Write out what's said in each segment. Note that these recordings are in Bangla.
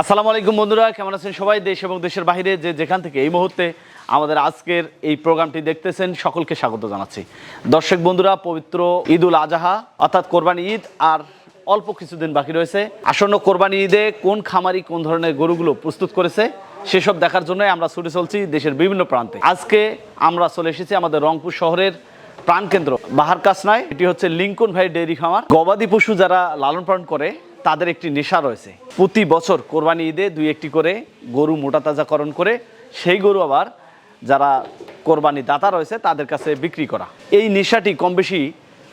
আসসালামু আলাইকুম বন্ধুরা, কেমন আছেন সবাই? দেশ এবং দেশের বাইরে যে যেখান থেকে এই মুহূর্তে আমাদের আজকের এই প্রোগ্রামটি দেখতেছেন সকলকে স্বাগত জানাচ্ছি। দর্শক বন্ধুরা, পবিত্র ঈদুল আজহা অর্থাৎ কোরবানি ঈদ আর অল্প কিছুদিন বাকি রয়েছে। আসন্ন কোরবানি ঈদে কোন খামারি কোন ধরনের গরুগুলো প্রস্তুত করেছে সেসব দেখার জন্য আমরা ছুটে চলছি দেশের বিভিন্ন প্রান্তে। আজকে আমরা চলে এসেছি আমাদের রংপুর শহরের প্রাণকেন্দ্র বাহার কাসনায়। এটি হচ্ছে লিঙ্কন ভাই ডেইরি খামার। গবাদি পশু যারা লালন পালন করে তাদের একটি নেশা রয়েছে, প্রতি বছর কোরবানি ঈদে দুই একটি করে গরু মোটা তাজাকরণ করে সেই গরু আবার যারা কোরবানি দাতা রয়েছে তাদের কাছে বিক্রি করা। এই নেশাটি কম বেশি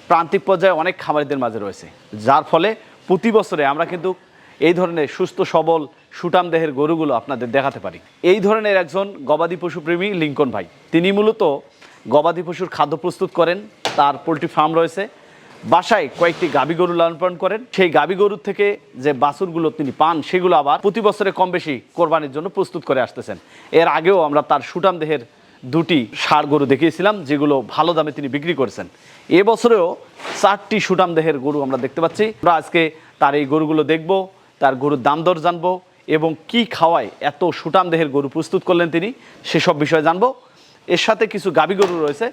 প্রান্তিক পর্যায়ে অনেক খামারিদের মাঝে রয়েছে, যার ফলে প্রতি বছরে আমরা কিন্তু এই ধরনের সুস্থ সবল সুঠাম দেহের গরুগুলো আপনাদের দেখাতে পারি। এই ধরনের একজন গবাদি পশুপ্রেমী লিঙ্কন ভাই, তিনি মূলত গবাদি পশুর খাদ্য প্রস্তুত করেন, তার পোলট্রি ফার্ম রয়েছে, বাসায় কয়েকটি গাভী গরু লালন পালন করেন। সেই গাভী গরুর থেকে যে বাছুরগুলো তিনি পান সেগুলো আবার প্রতি বছরে কম বেশি কোরবানির জন্য প্রস্তুত করে আসতেছেন। এর আগেও আমরা তার সুঠাম দেহের দুটি ষাঁড় গরু দেখিয়েছিলাম যেগুলো ভালো দামে তিনি বিক্রি করেছেন। এবছরেও 4টি সুঠাম দেহের গরু আমরা দেখতে পাচ্ছি। আমরা আজকে তার এই গরুগুলো দেখব, তার গরুর দাম দর জানবো এবং কি খাওয়ায় এত সুঠাম দেহের গরু প্রস্তুত করলেন তিনি সেসব বিষয়ে জানবো। এর সাথে কিছু গাভী গরু রয়েছে,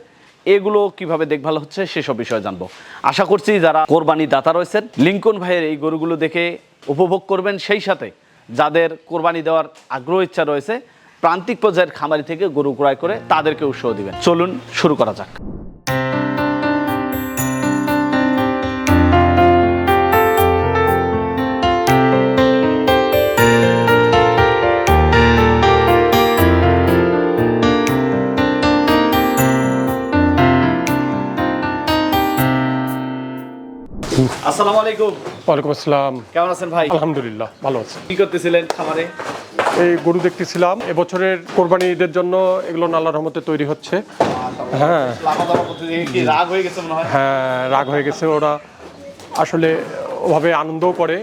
এগুলো কিভাবে দেখভাল হচ্ছে সেসব বিষয়ে জানবো। আশা করছি যারা কোরবানি দাতা রয়েছেন লিঙ্কন ভাইয়ের এই গরুগুলো দেখে উপভোগ করবেন, সেই সাথে যাদের কোরবানি দেওয়ার আগ্রহ ইচ্ছা রয়েছে প্রান্তিক পর্যায়ের খামারি থেকে গরু ক্রয় করে তাদেরকে উৎসাহ দিবেন। চলুন শুরু করা যাক। আসসালামু আলাইকুম। ওয়ালাইকুম আসসালাম। কেমন আছেন ভাই? আলহামদুলিল্লাহ ভালো আছি। কি করতেছিলেন খামারে? এই গরু দেখতেছিলাম, এবছরের কোরবানি ঈদের জন্য এগুলো আল্লাহর রহমতে তৈরি হচ্ছে। হ্যাঁ রাগ হয়ে গেছে মনে হয়। হ্যাঁ, রাগ হয়ে গেছে, ওরা আসলে ওভাবে আনন্দও করে।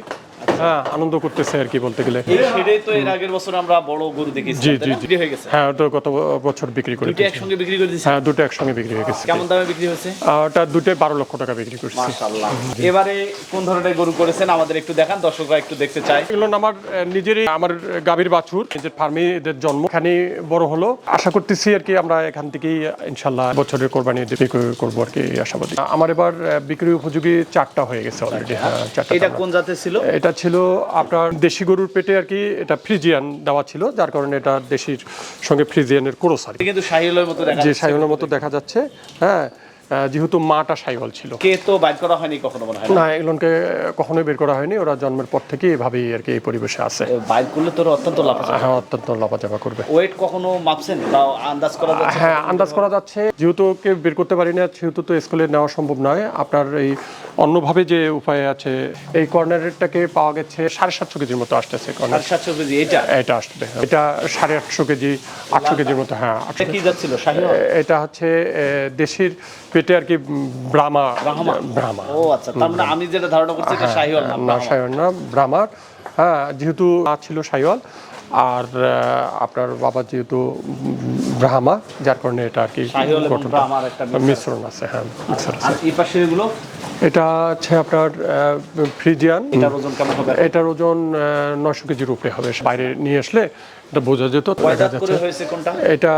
হ্যাঁ, আনন্দ করতেছে আর কি বলতে গেলে। এই শেডেই তো এর আগের বছর আমরা বড় গরু দেখেছি। জি জি বিক্রি হয়ে গেছে। হ্যাঁ, ওটা গত বছর বিক্রি করে দুটো একসঙ্গে বিক্রি করে দিয়েছি। হ্যাঁ, দুটো একসঙ্গে বিক্রি হয়ে গেছে। কেমন দামে বিক্রি হয়েছে? ওটা দুটোই 12 লক্ষ টাকা বিক্রি করছি। মাশাআল্লাহ। এবারে কোন ধরনের গরু করেছেন আমাদের একটু দেখান, দর্শকরা একটু দেখতে চায়। এগুলো আমার নিজেরই, আমার গাভীর বাছুর, নিজের ফার্মে এদের জন্ম, এখানে বড় হলো। আশা করতেছি আর কি আমরা এখান থেকেই ইনশাল্লাহ বছরের কোরবানি বিক্রি করবো আর কি আশাবাদী। আমার এবার বিক্রি উপযোগী 4টা হয়ে গেছে অলরেডি। হ্যাঁ, 4টা। এটা কোন জাতের ছিল? এটা ছিল আপনার দেশি গরুর পেটে আর কি, এটা ফ্রিজিয়ান দেওয়া ছিল, যার কারণে এটা দেশির সঙ্গে ফ্রিজিয়ানের ক্রস আর কি। কিন্তু শাহিওয়ালের মতো দেখা যে শাহিওয়ালের মতো দেখা যাচ্ছে। হ্যাঁ, যেহেতু মাটা শাহিওয়াল ছিল। কে তো বাইর করা হয়নি কখনো মনে হয় না, এগুলোকে কখনোই বের করা হয়নি, ওরা জন্মের পর থেকে এভাবেই আর কি এই পরিবেশে আছে। বাইর করলে তো অত্যন্ত লাফাচাপা। হ্যাঁ, অত্যন্ত লাফাচাপা করবে। ওয়েট কখনো মাপছেন বা আন্দাজ করা যাচ্ছে? হ্যাঁ, আন্দাজ করা যাচ্ছে, যেহেতু ওকে বের করতে পারি না, সেহেতু তো স্কুলে নেওয়া সম্ভব নয়। আপনার এই অন্যভাবে যে উপায় আছে, এই কর্নারেরটাকে পাওয়া গেছে 750 কেজির মতো আসতেছে। 750 কেজি এটা আসবে, এটা 850 কেজি 800 কেজির মতো। হ্যাঁ, কি যাচ্ছিল শাহিওয়াল? এটা হচ্ছে দেশির পেটে আর কি, ব্রাহ্মা। ও আচ্ছা, তার মানে আমি যেটা ধারণা করছি এটা শাহিওয়াল না, শাহিওয়াল না, ব্রাহ্মার। হ্যাঁ, যেহেতু ছিল শাহিওয়াল আর আপনার বাবা যেহেতু ব্রাহ্মা, যার কারণে এটা আর কি মিশ্রণ আছে। হ্যাঁ, মিশ্রণ আছে। এই পাশে এগুলো, এটা হচ্ছে আপনার ফ্রিজিয়ান। এটার ওজন কেমন হবে? এটার ওজন 900 কেজির উপরে হবে। বাইরে নিয়ে আসলে এটা বোঝা যেত। এটা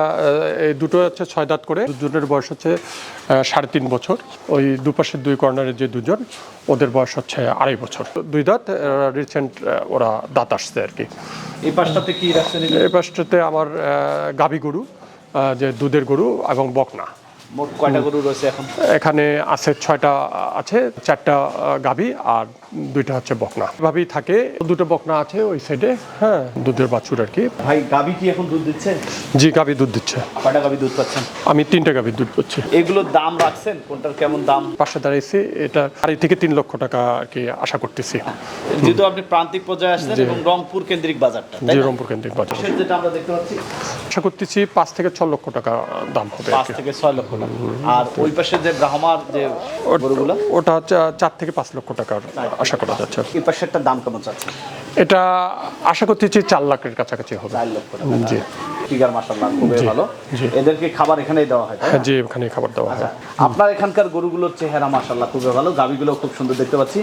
এই দুটো হচ্ছে 6 দাঁত করে। দুজনের বয়স হচ্ছে 3.5 বছর। ওই দুপাশের দুই কর্নারের যে দুজন, ওদের বয়স হচ্ছে 2.5 বছর। 2 দাঁত, রিসেন্ট ওরা দাঁত আসছে আর কি। এই পাশটাতে কি রাখছেন? এই পাশটাতে আমার গাভী গরু, যে দুধের গরু এবং বকনা। মোট কয়টা গরু রয়েছে এখন? এখানে আছে 6টা আছে, 4টা গাভী আর 2টা হচ্ছে বকনা। এভাবেই থাকে। 2টো বকনা আছে ওই সাইডে। হ্যাঁ, দুধের বাছুর আর কি। ভাই গাভী কি এখন দুধ দিচ্ছে? জি, গাভী দুধ দিচ্ছে। কয়টা গাভী দুধ পাচ্ছেন? আমি 3টা গাভীর দুধ পাচ্ছি। এগুলোর দাম রাখছেন? কোনটার কেমন দাম? পাশে দাঁড়াইছি, এটা 2.5 থেকে 3 লক্ষ টাকা আর কি আশা করতেছি। যেহেতু আপনি প্রান্তিক পর্যায়ে আসছেন এবং রংপুর কেন্দ্রিক বাজারটা, জি, রংপুর কেন্দ্রিক বাজার, যেটা আমরা দেখতে পাচ্ছি, আশা করতেছি 5 থেকে 6 লক্ষ টাকা দাম হবে। 5 থেকে 6 লক্ষ টাকা। আর ওই পাশে যে ব্রাহ্মার যে গরুগুলো, ওটা 4 থেকে 5 লক্ষ টাকার আশা করা যাচ্ছে। এই পাশে একটা দাম কেমন চাচ্ছে? এটা আশা করতেছি 4 লাখের কাছাকাছি হবে। 4 লক্ষ টাকা। জি, ফিগার মাশাআল্লাহ খুবই ভালো। এদেরকে খাবার এখানেই দেওয়া হয়? হ্যাঁ, জি, এখানে খাবার দেওয়া হয়। আপনার এখানকার গরুগুলোর চেহারা মাশাআল্লাহ খুবই ভালো, গাভীগুলো খুব সুন্দর দেখতে পাচ্ছি।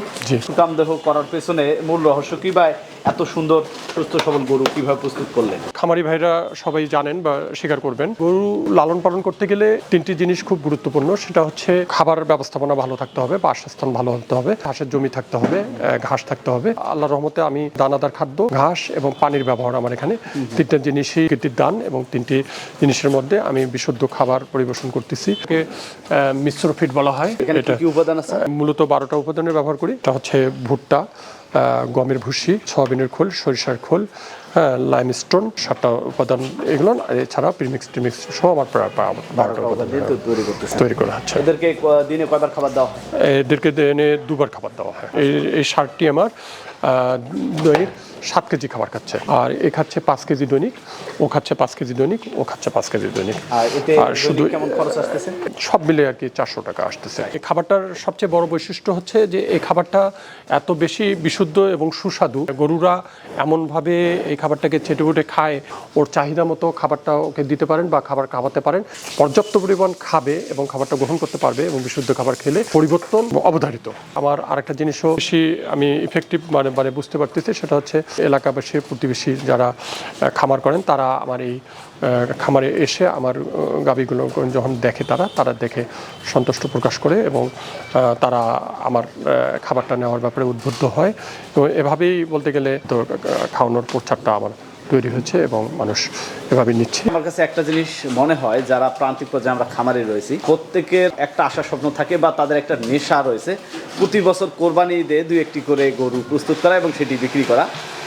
সুঠাম দেহ করার পেছনে মূল রহস্য কি বা এত সুন্দর সুস্থ সবল গরু কিভাবে প্রস্তুত করলেন? খামারি ভাইরা সবাই জানেন বা স্বীকার করবেন, গরু লালন পালন করতে গেলে তিনটি জিনিস খুব গুরুত্বপূর্ণ। সেটা হচ্ছে খাবার ব্যবস্থাপনা ভালো থাকতে হবে, বাসস্থান ভালো হতে হবে, ঘাসের জমি থাকতে হবে, ঘাস থাকতে হবে। আল্লাহর রহমতে আমি দানাদার খাদ্য, ঘাস এবং পানির ব্যবহার আমার এখানে তিনটা জিনিসই কৃতির দান, এবং তিনটি জিনিসের মধ্যে আমি বিশুদ্ধ খাবার পরিবেশন করতেছি। মিশ্র ফিড বলা হয়। এটা কি উপাদান আছে? মূলত 12টা উপাদানের ব্যবহার করি। এটা হচ্ছে ভুট্টা, গমের ভুসি, সয়াবিনের খোল, সরিষার খোল, লাইমস্টোন, 7টা উপাদান এগুলো। এছাড়া প্রিমিক্স টিমিক্স সহ আমার প্রায় 12টা উপাদান তৈরি করা হচ্ছে। এদেরকে দিনে কয়বার খাবার দেওয়া হয়? এদেরকে দিনে 2বার খাবার দেওয়া হয়। এই ষাঁড়টি আমার দৈনিক 7 কেজি খাবার খাচ্ছে, আর এ খাচ্ছে 5 কেজি দৈনিক, ও খাচ্ছে 5 কেজি দৈনিক, ও খাচ্ছে 5 কেজি দৈনিক। আর শুধু কেমন খরচ আসতেছে? সব মিলে আর কি 400 টাকা আসতেছে। এই খাবারটার সবচেয়ে বড় বৈশিষ্ট্য হচ্ছে যে এই খাবারটা এত বেশি বিশুদ্ধ এবং সুস্বাদু। গরুরা এমনভাবে এই খাবারটাকে চেটে পুটে খায়, ওর চাহিদা মতো খাবারটা ওকে দিতে পারেন বা খাবার খাওয়াতে পারেন, পর্যাপ্ত পরিমাণ খাবে এবং খাবারটা গ্রহণ করতে পারবে, এবং বিশুদ্ধ খাবার খেলে পরিবর্তন অবধারিত। আমার আরেকটা জিনিসও বেশি আমি ইফেক্টিভ মানে বুঝতে পারতেছি, সেটা হচ্ছে এলাকাবাসী, প্রতিবেশী যারা খামার করেন, তারা আমার এই খামারে এসে আমার গাভীগুলো যখন দেখে, তারা দেখে সন্তুষ্ট প্রকাশ করে, এবং তারা আমার খাবারটা নেওয়ার ব্যাপারে উদ্বুদ্ধ হয়। তো এভাবেই বলতে গেলে তো খাওয়ানোর প্রচারটা আমার তৈরি হচ্ছে এবং মানুষ এভাবে নিচ্ছে। আমার কাছে একটা জিনিস মনে হয়, যারা প্রান্তিক পর্যায়ে আমরা খামারে রয়েছি, প্রত্যেকের একটা আশা স্বপ্ন থাকে বা তাদের একটা নেশা রয়েছে, প্রতি বছর কোরবানি ঈদে 2-1টি করে গরু প্রস্তুত করা এবং সেটি বিক্রি করা।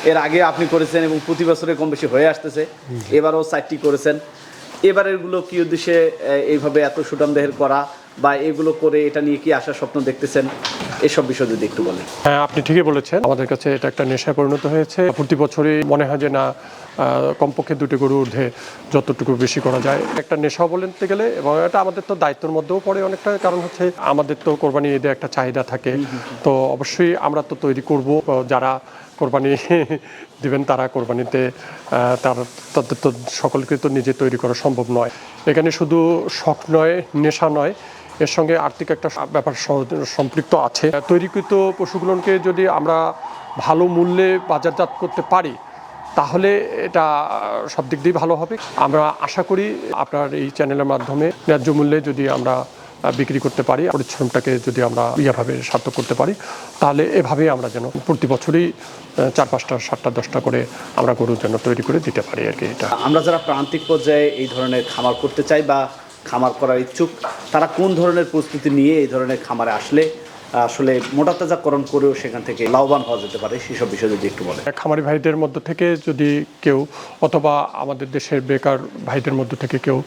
এর আগে আপনি করেছেন এবং প্রতি বছরে কম বেশি হয়ে আসতেছে, এবারও 4টি করেছেন। এবারেরগুলো কি উদ্দেশ্যে এইভাবে এত সুঠাম দেহের করা, বা এগুলো করে এটা নিয়ে কি আশা স্বপ্ন দেখতেছেন, এসব বিষয় যদি একটু বলেন। হ্যাঁ, আপনি ঠিকই বলেছেন, আমাদের কাছে এটা একটা নেশায় পরিণত হয়েছে। প্রতি বছরই মনে হয় যে না, কমপক্ষে 2টি গরু ঊর্ধ্বে যতটুকু বেশি করা যায় একটা নেশা বলতে গেলে, এবং এটা আমাদের তো দায়িত্বের মধ্যেও পড়ে অনেকটা। কারণ হচ্ছে আমাদের তো কোরবানি ঈদে একটা চাহিদা থাকে, তো অবশ্যই আমরা তো তৈরি করব। যারা কোরবানি দিবেন তারা কোরবানিতে তাদের তো সকলকে তো নিজে তৈরি করা সম্ভব নয়। এখানে শুধু শখ নয়, নেশা নয়, এর সঙ্গে আর্থিক একটা ব্যাপার সম্পৃক্ত আছে। তৈরিকৃত পশুগুলোকে যদি আমরা ভালো মূল্যে বাজারজাত করতে পারি, তাহলে এটা সব দিক দিয়ে ভালো হবে। আমরা আশা করি আপনার এই চ্যানেলের মাধ্যমে ন্যায্য মূল্যে যদি আমরা বিক্রি করতে পারি, পরিশ্রমটাকে যদি আমরা ইয়াভাবে সার্থক করতে পারি, তাহলে এভাবেই আমরা যেন প্রতি বছরই 4-5টা 7টা 10টা করে আমরা গরু যেন তৈরি করে দিতে পারি আর কি। এটা আমরা যারা প্রান্তিক পর্যায়ে এই ধরনের খামার করতে চাই বা খামার করার ইচ্ছুক, তারা কোন ধরনের প্রস্তুতি নিয়ে এই ধরনের খামারে আসলে আসলে মোটা তাজাকরণ করেও সেখান থেকে লাভবান হওয়া যেতে পারে, সেসব বিষয়ে যদি একটু বলেন। খামারি ভাইদের মধ্য থেকে যদি কেউ, অথবা আমাদের দেশের বেকার ভাইদের মধ্য থেকে কেউ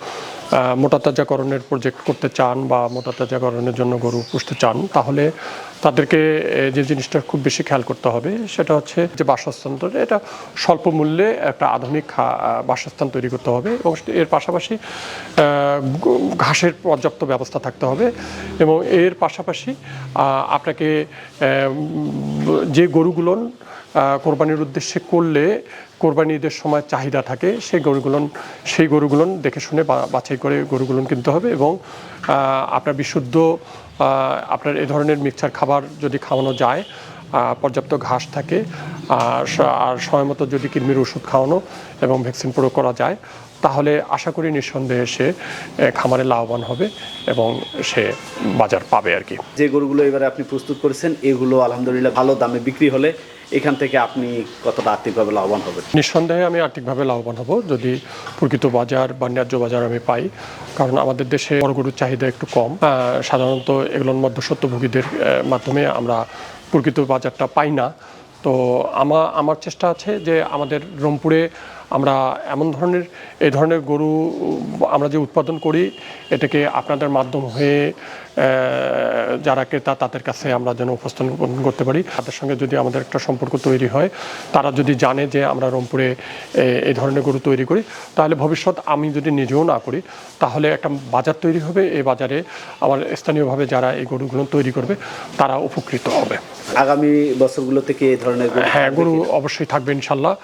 মোটা তাজাকরণের প্রজেক্ট করতে চান বা মোটা তাজাকরণের জন্য গরু পুষতে চান, তাহলে তাদেরকে যে জিনিসটা খুব বেশি খেয়াল করতে হবে সেটা হচ্ছে যে বাসস্থান। এটা স্বল্প মূল্যে একটা আধুনিক বাসস্থান তৈরি করতে হবে, এবং এর পাশাপাশি ঘাসের পর্যাপ্ত ব্যবস্থা থাকতে হবে, এবং এর পাশাপাশি আপনাকে যে গরুগুলো কোরবানির উদ্দেশ্যে করলে কোরবানি ঈদের সময় চাহিদা থাকে, সেই গরুগুলো দেখে শুনে বাছাই করে গরুগুলো কিনতে হবে। এবং আপনার বিশুদ্ধ আপনার এই ধরনের মিক্সচার খাবার যদি খাওয়ানো যায়, পর্যাপ্ত ঘাস থাকে, আর সময় মতো যদি কৃমির ওষুধ খাওয়ানো এবং ভ্যাকসিন প্রয়োগ করা যায়, তাহলে আশা করি নিঃসন্দেহে সে খামারে লাভবান হবে এবং সে বাজার পাবে আর কি। যে গরুগুলো এবারে আপনি প্রস্তুত করেছেন, এগুলো আলহামদুলিল্লাহ ভালো দামে বিক্রি হলে এখান থেকে আপনি কতটা আর্থিকভাবে লাভবান হবেন? নিঃসন্দেহে আমি আর্থিকভাবে লাভবান হব যদি প্রকৃত বাজার বা ন্যায্য বাজার আমি পাই। কারণ আমাদের দেশে বড় গরুর চাহিদা একটু কম, সাধারণত এগুলোর মধ্যস্বত্বভোগীদের মাধ্যমে আমরা প্রকৃত বাজারটা পাই না। তো আমার চেষ্টা আছে যে আমাদের রংপুরে আমরা এই ধরনের গরু আমরা যে উৎপাদন করি, এটাকে আপনাদের মাধ্যম হয়ে যারা ক্রেতা তাদের কাছে আমরা যেন উপস্থাপন করতে পারি। তাদের সঙ্গে যদি আমাদের একটা সম্পর্ক তৈরি হয়, তারা যদি জানে যে আমরা রংপুরে এই ধরনের গরু তৈরি করি, তাহলে ভবিষ্যৎ আমি যদি নিজেও না করি, তাহলে একটা বাজার তৈরি হবে। এই বাজারে আমার স্থানীয়ভাবে যারা এই গরুগুলো তৈরি করবে তারা উপকৃত হবে। আগামী বছরগুলো থেকে এই ধরনের হ্যাঁ, গরু অবশ্যই থাকবে ইনশাল্লাহ।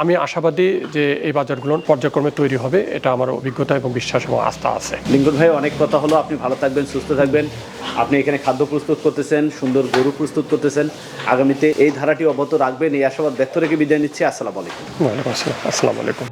আমি আশাবাদী আশাবাদী যে এই বাজারগুলো পর্যায়ক্রমে তৈরি হবে, এটা আমার অভিজ্ঞতা এবং বিশ্বাস এবং আস্থা আছে। লিঙ্কন ভাই, অনেক কথা হলো, আপনি ভালো থাকবেন, সুস্থ থাকবেন। আপনি এখানে খাদ্য প্রস্তুত করতেছেন, সুন্দর গরু প্রস্তুত করতেছেন, আগামীতে এই ধারাটি অব্যাহত রাখবেন এই আশাবাদ ব্যক্ত রেখে বিদায় নিচ্ছি। আসসালামু আলাইকুম। ওয়ালাইকুম আসসালাম। আসসালামু আলাইকুম।